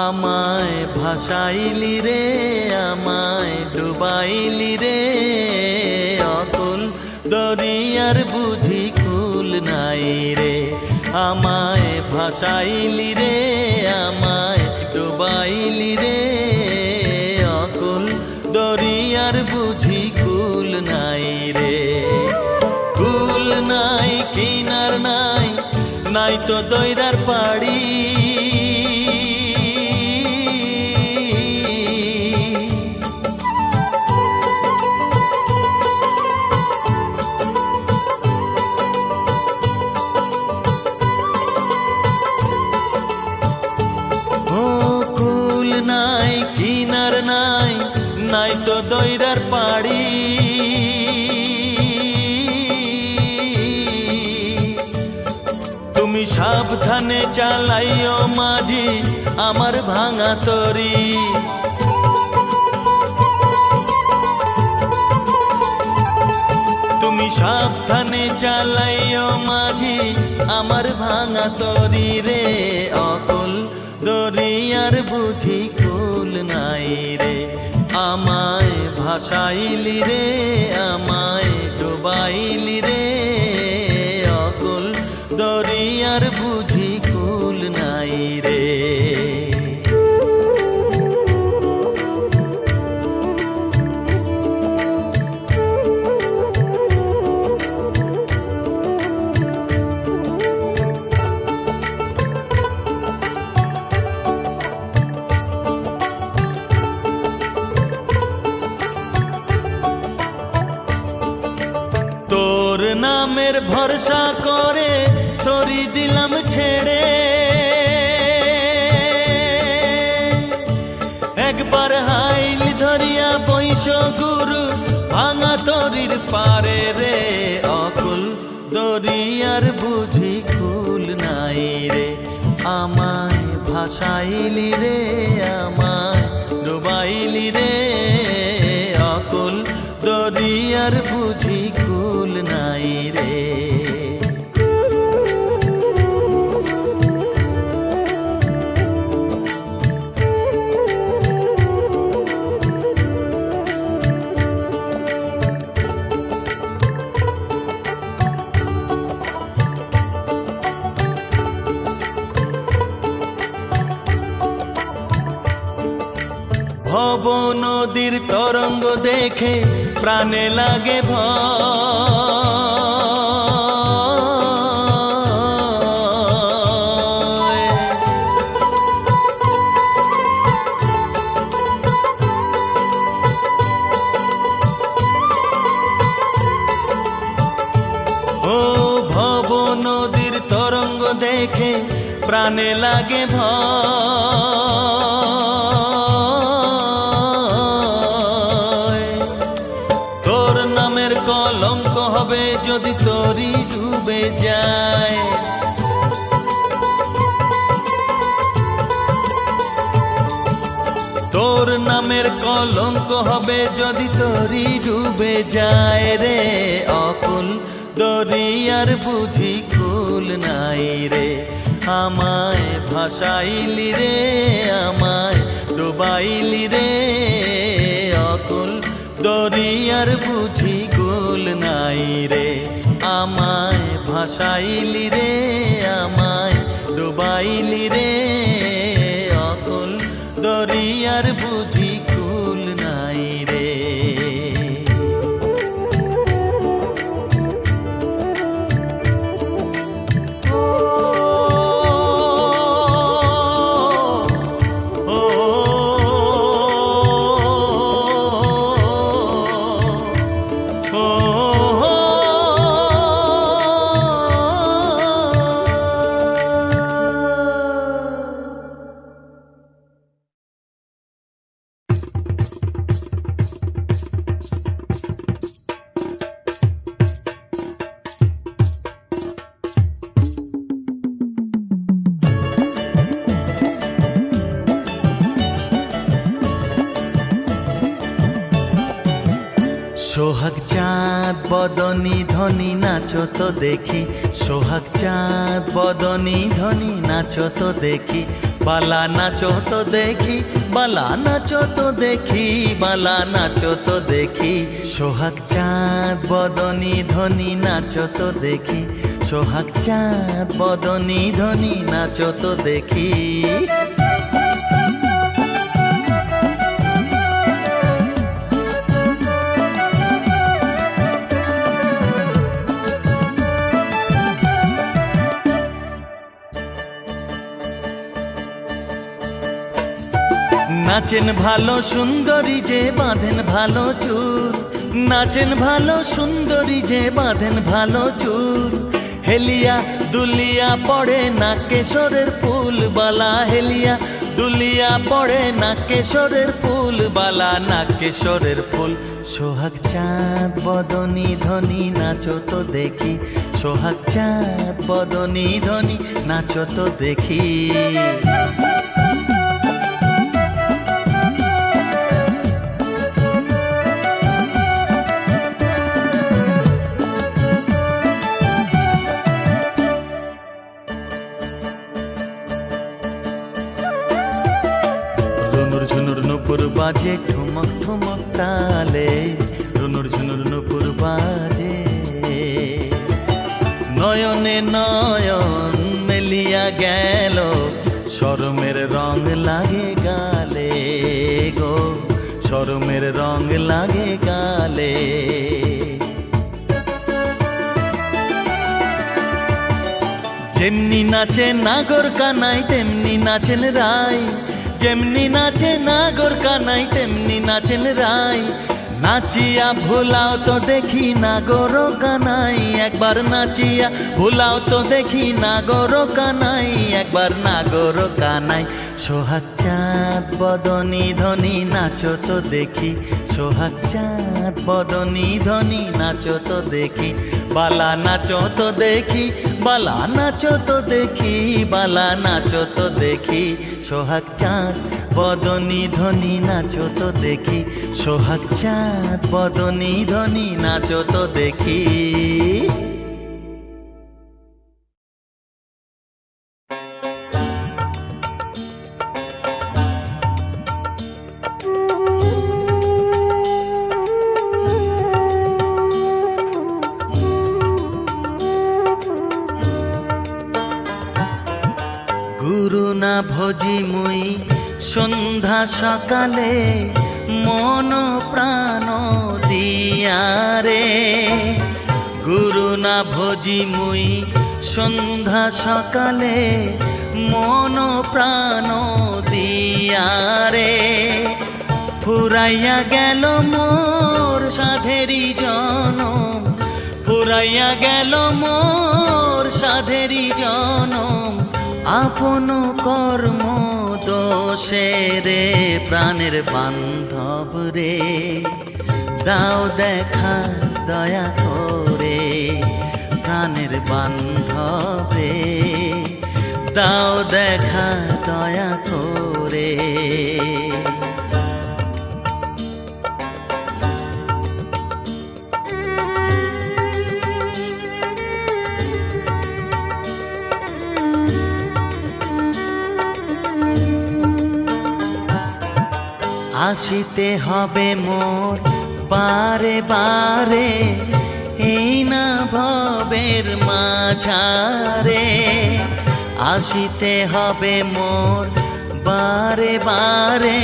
আমায় ভাসাইলি রে, আমায় ডুবাইলি রে, অকুল দরিয়ার বুঝি কুল নাই রে। আমায় ভাসাইলি রে, আমায় ডুবাইলি রে, অকুল দরিয়ার বুঝি কুল নাই রে। কুল নাই, কিনার নাই, নাই তো দইরার পাড়ি। নাই তো দইরার পাড়ি। তুমি সাবধানে চালাইও মাঝি আমার ভাঙা তরি। তুমি সাবধানে চালাইও মাঝি আমার ভাঙা তরি রে, অকুল দরিয়ার বুঝি কুল নাই রে। আমায় ভাসাইলি রে, আমায় ডুবাইলি রে, অকুল দরিয়ার বুঝি কুল নাই রে। তোর নামের ভরসা করে তরি দিলাম ছেড়ে। একবার হাইলি ধরিয়া পয়স গুরু ভাঙা তরির পারে রে, অকুল দরিয়ার বুঝি কুল নাই রে। আমায় ভাসাইলি রে, আমায় ডুবাইলি রে, অকুল দরিয়ার বুঝি কুল নাই রে। ভব নদীর তরঙ্গ দেখে প্রাণে লাগে ভয়। ও ভব নদীর তরঙ্গ দেখে প্রাণে লাগে ভয়। তোর নামের কলঙ্ক হবে যদি তরি ডুবে যায়। তোর নামের কলঙ্ক হবে যদি তরি ডুবে যায় রে, অকুল দরিয়ার বুঝি কুল নাই রে। আমায় ভাসাইলি রে, আমায় ডুবাইলি রে, অকুল দরিয়ার বুঝি কুল নাই রে। আমায় ভাসাইলি রে, আমায় ডুবাইলি রে, অকুল দরিয়ার বুঝি কুল নাই রে। সোহাগ চাঁদ বদনী ধনী নাচো তো দেখি, সোহাগ চাঁদ বদনী ধনী নাচো তো দেখি, বালা নাচো তো দেখি, বালা নাচো তো দেখি, বালা নাচো তো দেখি। সোহাগ চাঁদ বদনী ধনী নাচো তো দেখি, সোহাগ চাঁদ বদনী ধনী নাচো তো দেখি। নাচেন ভালো সুন্দরী যে বাঁধেন ভালো চুল, নাচেন ভালো সুন্দরী যে বাঁধেন ভালো চুল, হেলিয়া দুলিয়া পড়ে না কেশরের ফুল বালা, হেলিয়া দুলিয়া পড়ে না কেশরের ফুল বালা, না কেশরের ফুল। সোহাগ চাঁদ বদনী ধনী নাচো তো দেখি, সোহাগ চাঁদ বদনী ধনী নাচো তো দেখি। রুনুর ঝুনুর নুপুর বাজে ঠুমক ঠুমক তালে, রুনুর ঝুনুর নুপুর বাজে, নয়নে নয়ন মেলিয়া গেল, শরমের রং লাগে গালে গো, শরমের রং লাগে গালে। যেমনি নাচে নাগর কানাই তেমনি নাচেন রাই, যেমনি নাচে নাগর কানাই তেমনি নাচেন রাই, নাচিয়া ভুলাও তো দেখি নাগর কানাই, একবার নাচিয়া ভুলাও তো দেখি নাগর কানাই, একবার নাগর কানাই। সোহাগ চাঁদ বদনী ধনী নাচো তো দেখি, সোহাগ চাঁদ বদনী ধনী নাচো তো দেখি, বালা নাচো তো দেখি, বালা নাচো তো দেখি, বালা নাচো তো দেখি। সোহাগ চাঁদ বদনী ধনী নাচো তো দেখি, সোহাগ চাঁদ বদনী ধনী নাচো তো দেখি। গুরু না ভজি মুই সন্ধ্যা সকালে, মন প্রাণ দিয়া রে, গুরু না ভজি মুই সন্ধ্যা সকালে, মন প্রাণ দিয়া রে, ফুরাইয়া গেল মোর সাধেরি জনম, ফুরাইয়া গেল মোর সাধেরি জনম, আপন কর্ম দোষে রে, প্রাণের বান্ধব রে, দাও দেখা দয়া করে, প্রাণের বান্ধব রে, দাও দেখা দয়া করে। আসিতে হবে মোর বারে বারে, এই না ভবের মাঝারে, আসিতে হবে মোর বারে বারে,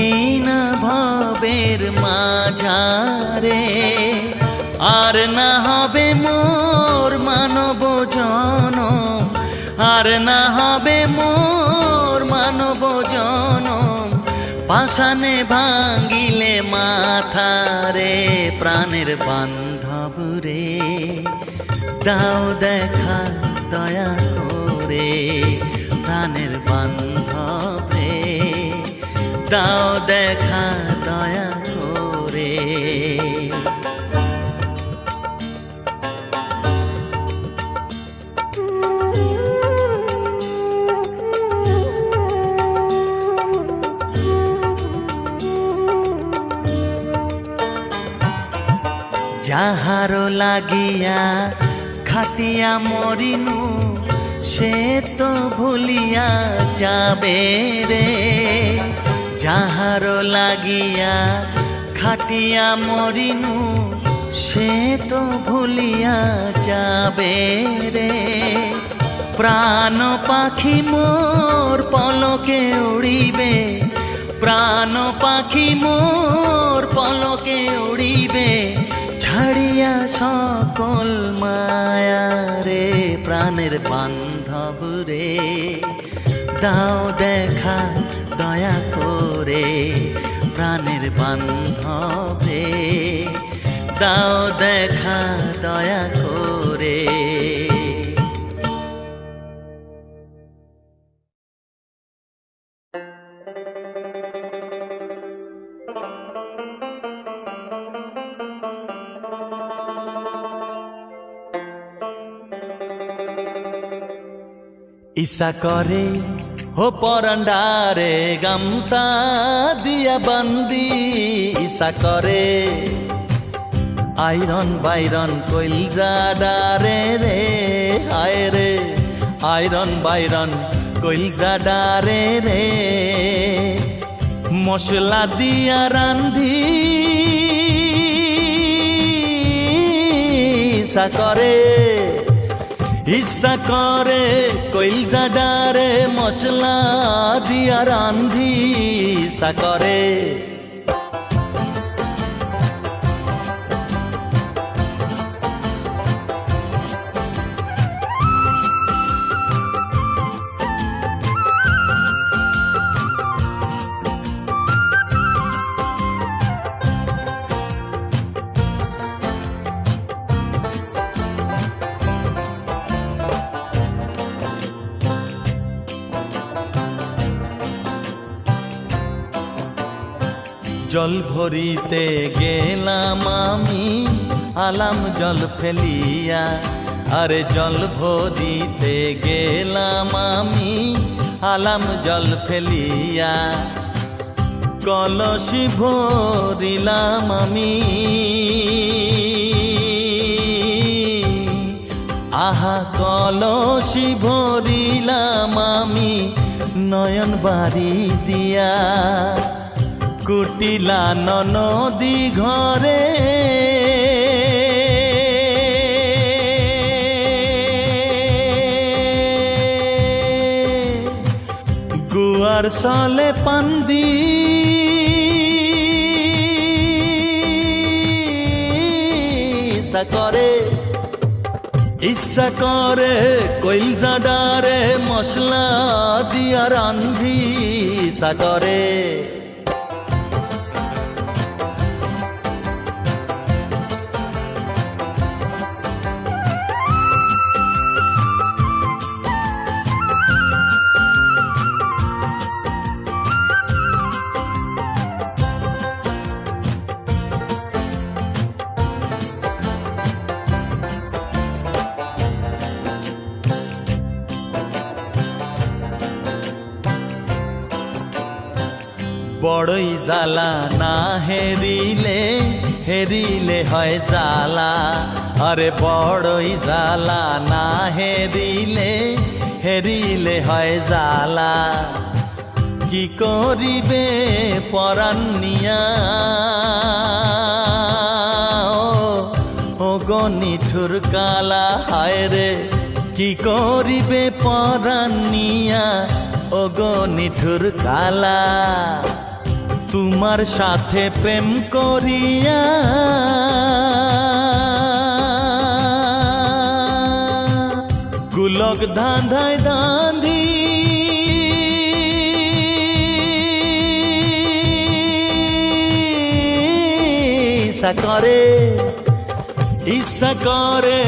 এই না ভবের মাঝারে, আর না হবে মোর মানব জনম, আর না হবে মোর মানব জনম, পাষাণে ভাঙ্গিলে মাথা রে, প্রাণের বান্ধব রে, দাও দেখা দয়া করে, প্রাণের বান্ধব রে, দাও দেখা দয়া করে। যাহারো লাগিয়া খাটিয়া মরিনু সে তো ভুলিয়া যাবে রে। যাহারো লাগিয়া খাটিয়া মরিনু সে তো ভুলিয়া যাবে রে। প্রাণ পাখি মোর পলকে উড়িবে, প্রাণ পাখি মোর পলকে উড়িবে, ছাড়িয়া সকল মায়া রে। প্রাণের বান্ধব রে দাও দেখা দয়া করে, প্রাণের বান্ধব রে দাও দেখা দয়া করে। ইচ্ছা করে হো পরান্ডারে গামছা দিয়া বান্দি, ইচ্ছা করে আইরন বাইরন কইলজাডারে রে। হায় রে আইরন বাইরন কইলজাডারে রে। মশলা দিয়া রান্ধি ইচ্ছা করে, ইচ্ছা করে কইলজাডারে মশলা দিয়া রান্ধি ইচ্ছা করে। জল ভরিতে গেলাম আমি আলাম জল ফেলিয়া, আরে জল ভরিতে গেলাম আমি আলাম জল ফেলিয়া। কলসি ভরিলাম আমি আহা, কলসি ভরিলাম আমি নয়ন বাড়ি দিয়া। কুটিলা নদী ঘরে গুয়ার সলে পান্দি, ইচ্ছা করে ইচ্ছা করে কইলজাডারে মশলা দিয়া রান্ধি ইচ্ছা করে। বড়ই জ্বালা না হেরিলে, হেরিলে হয় জ্বালা। আরে বড়ই জ্বালা না হেরিলে, হেরিলে হয় জ্বালা। কি করিবে পরাণ নিয়া ও গো নিঠুর কালা। হায় রে কি করিবে পরাণ নিয়া ও গো নিঠুর কালা। তোমার সাথে প্রেম করিয়া গুলক ধাঁধায় দাঁধি ইচ্ছা করে, ইচ্ছা করে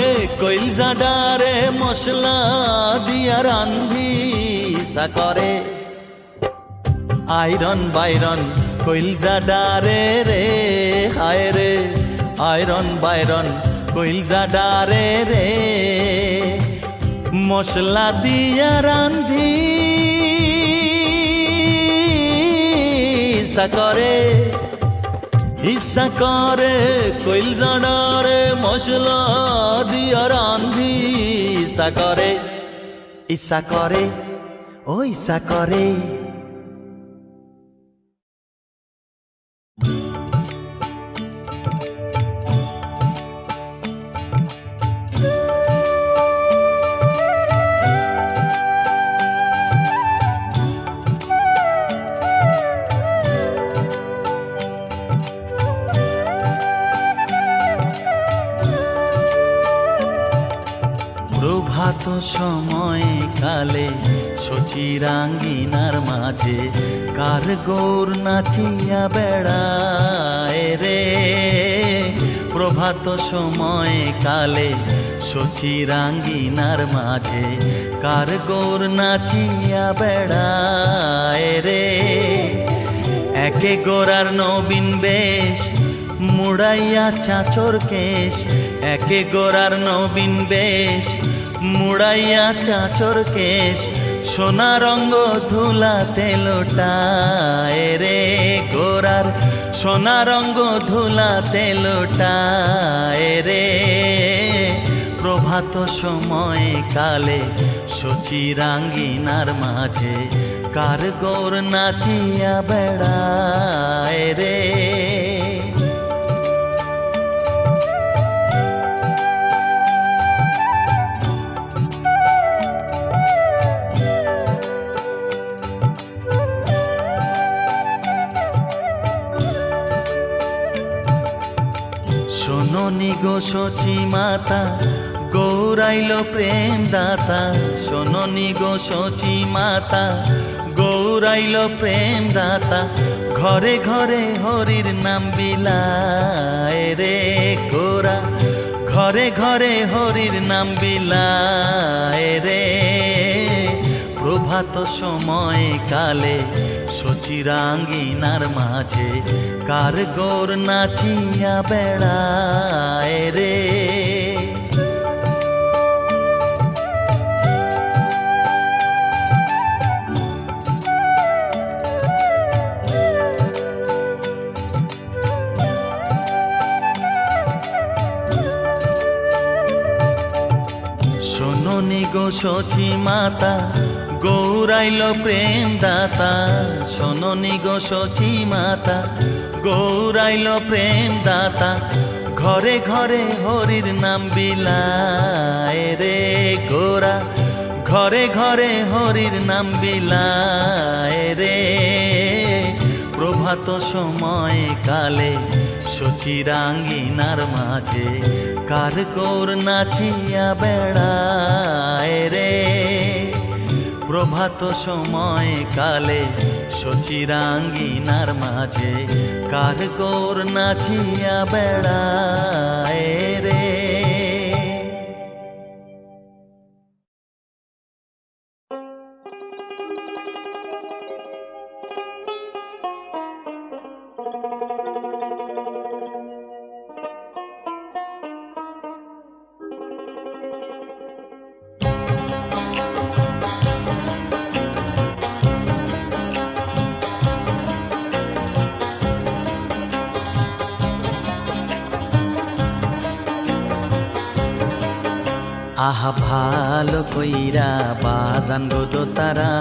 কইলজাডারে মশলা দিয়া রান্ধি ইচ্ছা করে। আইরন বাইরন কইলজাডারে রে, হায় রে আইরন বাইরন কইলজাডারে রে। মশলা দিয়া রান্ধি ইচ্ছা করে, ইচ্ছা করে কইল জানারে মশলা দিয়া রান্ধি ইচ্ছা করে ও ইচ্ছা করে। প্রভাত সময় কালে সচিরাঙ্গিনার মাঝে কার গৌর নাচিয়া বেড়ায় রে। প্রভাত সময় কালে সচিরাঙ্গিনার মাঝে কার গৌর নাচিয়া বেড়ায় রে। একে গোরার নবীন বেশ মুড়াইয়া চাচর কেশ, একে গোরার নবীন বেশ মুড়াইয়া চাচর কেশ, সোনা রঙ্গ ধুলাতে লোটায় রে। গোরার সোনা রঙ্গ ধুলাতে লোটায় রে। প্রভাত সময় কালে সচিরাঙ্গিনার মাঝে কার গৌর নাচিয়া বেড়ায় রে। শোনোনি গো সচি মাতা গৌরাইল প্রেম দাতা, শোনোনি গো সচি মাতা গৌরাইল প্রেম দাতা। ঘরে ঘরে হরির নাম বিলায় রে গোরা, ঘরে ঘরে হরির নাম বিলায় রে। প্রভাত সময় কালে সচিরাঙ্গিনার মাঝে কার গৌর নাচিয়া বেড়ায় রে। শোনোনি গো সচি মাতা গৌরাইল প্রেম দাতা, শোনোনি গো সচি মাতা গৌরাইল প্রেম দাতা। ঘরে ঘরে হরির নাম বিলায় রে গোরা, ঘরে ঘরে হরির নাম বিলায় রে। প্রভাত সময় কালে সচিরাঙ্গিনার মাঝে কার গৌর নাচিয়া বেড়ায় রে। প্রভাত সময় কালে সচিরাঙ্গিনার মাঝে কার গৌর নাচিয়া বেড়ায় রে। আহা ভালো কইরা বাজান গো দোতারা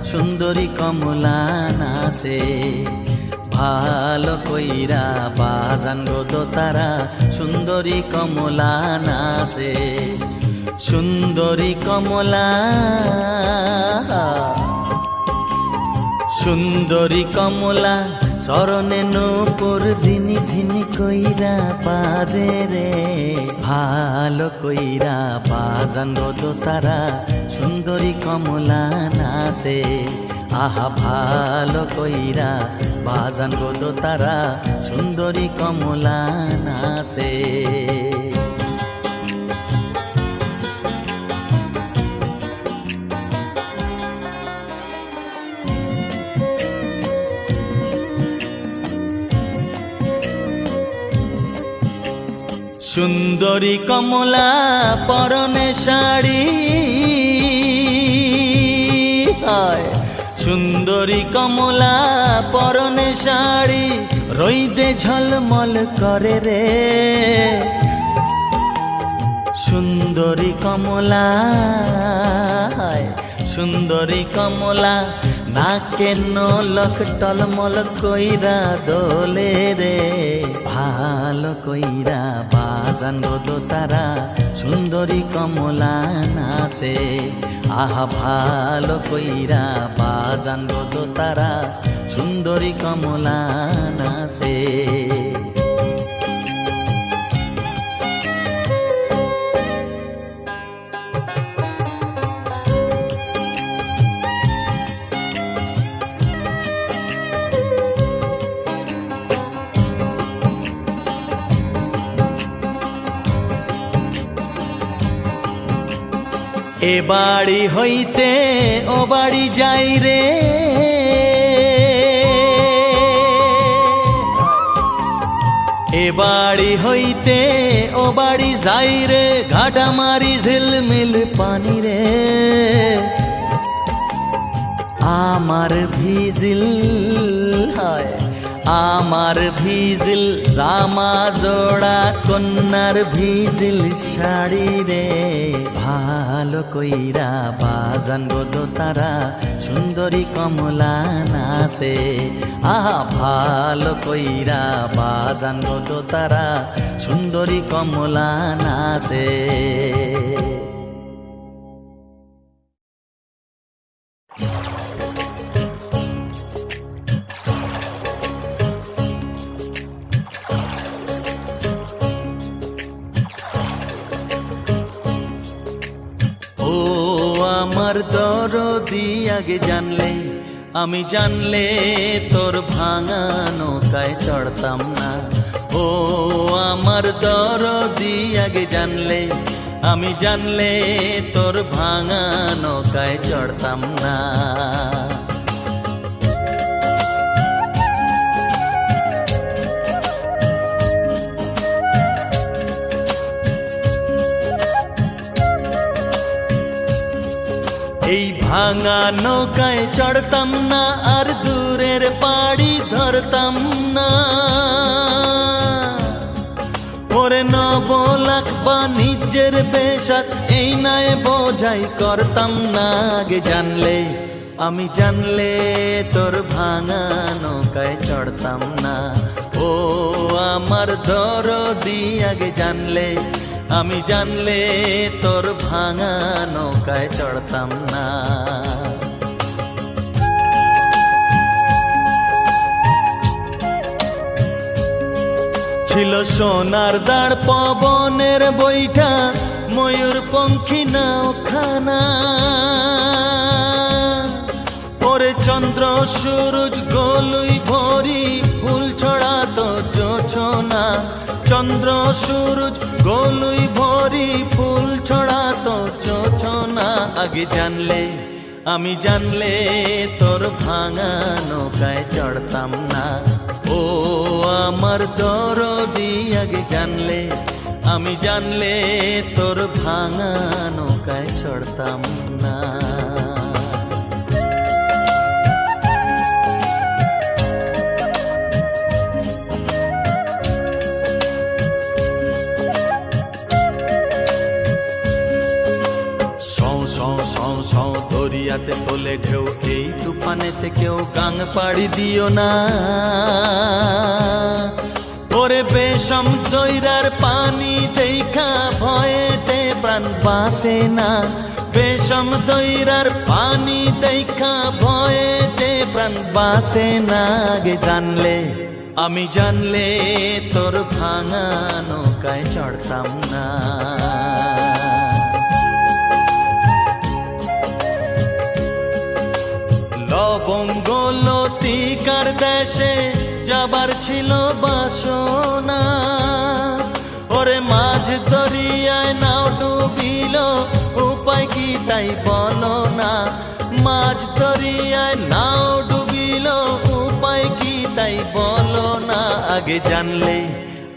সুন্দরী কমলা নাচে, ভালো কইরা বাজান গো দোতারা সুন্দরী কমলা নাচে। সুন্দরী কমলা সুন্দরী কমলা চরণে নূপুর ঝিনি ঝিনি কইরা বাজে রে। ভালো কইরা বাজান গো দোতারা সুন্দরী কমলা নাচে। আহা ভালো কইরা বাজান গো দোতারা সুন্দরী কমলা নাচে। সুন্দরী কমলা পরনে শাড়ি, সুন্দরী কমলা পরনে শাড়ি, রইদে ঝলমল করে রে সুন্দরী কমলা, সুন্দরী কমলা নাকে নলক টলমল কইরা দোলে রে, ভালো কইরা বাজান গো তারা সুন্দরী কমলা নাচে, আহা ভালো কইরা বাজান গো তারা সুন্দরী কমলা নাচে। এ বাড়ি হইতে ও বাড়ি যাই রে, এ বাড়ি হইতে ও বাড়ি যাই রে, ঘাটা মারি ঝিলমিল পানি রে, আমার ভিজিল হয় আমার ভিজিল জামা জোড়া কন্যার ভিজিল শাড়ি রে, ভালো কইরা বাজান গো তারা সুন্দরী কমলা নাচে, আহা ভালো কইরা বাজান গো তারা সুন্দরী কমলা নাচে। আমার দরদি আগে জানলে, আমি জানলে তোর ভাঙা নৌকায় চড়তাম না, ও আমার দরদি আগে জানলে, আমি জানলে তোর ভাঙা নৌকায় চড়তাম না। এই ভাঙা নৌকায় চড়তাম না, আর দূরের পাড়ি ধরতাম না, ওরে নবলাখ বাণিজ্যের পেশা এই নয় বোঝাই করতাম না। আগে জানলে, আমি জানলে তোর ভাঙা নৌকায় চড়তাম না, ও আমার দরদি আগে জানলে, আমি জানলে তোর ভাঙা নৌকায় চড়তাম না। ছিল সোনার দাঁড় পবনের বৈঠা, ময়ূর পঙ্খী নাওখানা, ওরে চন্দ্র সূরজ গোলুই ভরি ফুল ছড়াতো জোছনা, চন্দ্র সূরজ গোলুই ভরি ফুল ছড়াতো জোছনা। আগে জানলে, আমি জানলে তোর ভাঙা নৌকায় চড়তাম না, ও আমার দরদি আগে জানলে, আমি জানলে তোর ভাঙা নৌকায় চড়তাম না। দরিয়াতে তোলে ঢেউ, এই তুফানেতে কেউ গাং পাড়ি দিও না, ওরে বেশম দইরার পানি দেখা ভয়েতে প্রাণ বাসে না, বেশম দইরার পানি দেখা ভয়েতে প্রাণ বাসে না। আগে জানলে, আমি জানলে তোর ভাঙা নৌকায় চড়তাম না। লবঙ্গ লতিকার দেশে যাবার ছিল বাসনা, ওরে মাঝ দরিয়ায় নাও ডুবিল, উপায় কি তাই বলো না, মাঝ দরিয়ায় নাও ডুবিল, উপায় কি তাই বলো না। আগে জানলে,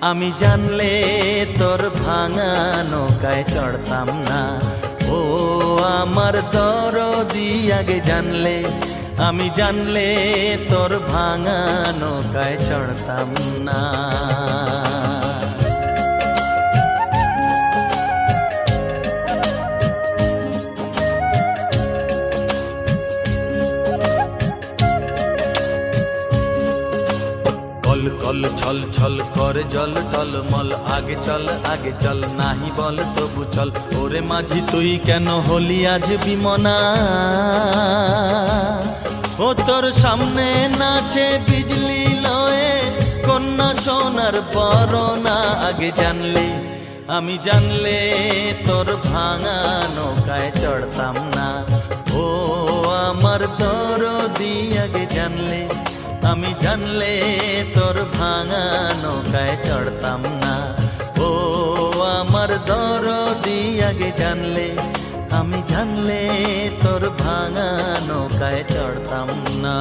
আমি জানলে তোর ভাঙা নৌকায় চড়তাম না, ও আমার দরদি আগে জানলে, আমি জানলে তোর ভাঙা নৌকায় চড়তাম না। কল কল ছল ছল করে জল টলমল, আগে চল নাহি বল তবু চল। ওরে মাঝি তুই কেন হলি আজ বিমনা, ও তোর সামনে নাচে বিজলি লয়ে কন্যা সোনার বরনা। আগে জানলে আমি জানলে তোর ভাঙা নৌকায় চড়তাম না। ও আমার দরদি আগে জানলে আমি জানলে তোর ভাঙা নৌকায় চড়তাম না। ও আমার দরদি আগে জানলে আমি জানলে তোর ভাঙা নৌকায় চড়তাম না।